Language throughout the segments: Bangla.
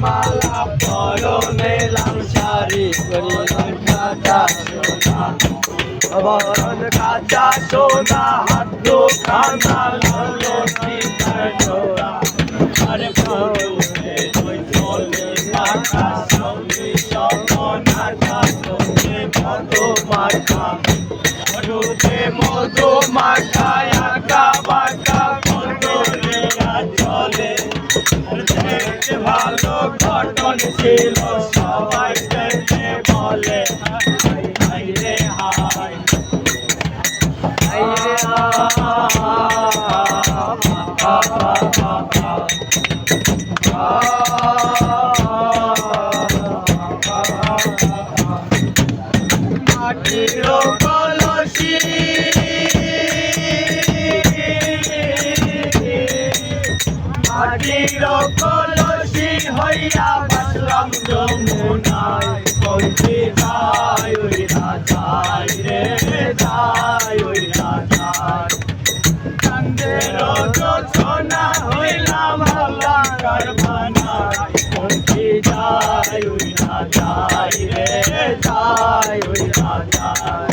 মালা পরনে লাল শাড়ি করিলাম কাঁচা সোনা বরণ কাঁচা সোনা হাত দুখানা ললো সীতার জোড়া আরে পরনে ওই চলে মাখা সঙ্গে সপনাটা তোকে মধু মাখা রূপে মধু মাখা আঁকা বাঁকা মধুরিয়া চলে দেখতে ভালো গঠন ছিল সবাই দেখে বলে হাই হাই রে হাই হাই রে মাটির কলসি মাটির কলসি হইয়া বাসলাম যমুনায় পৌঁছে যায় ওই রাজায় রে যায় ওই রাজায় কান্দের যোছনা হইলাম আল্লাহ কারখানায় পৌঁছে যায় ওই রাজায় রে যায় ওই রাজায়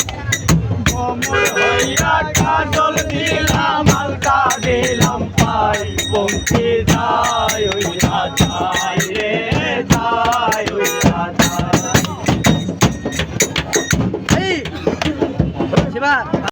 কোমল হইয়া কাজল দিলাম আলতা দিলাম পাই পৌঁছে যায় ওই রাজায়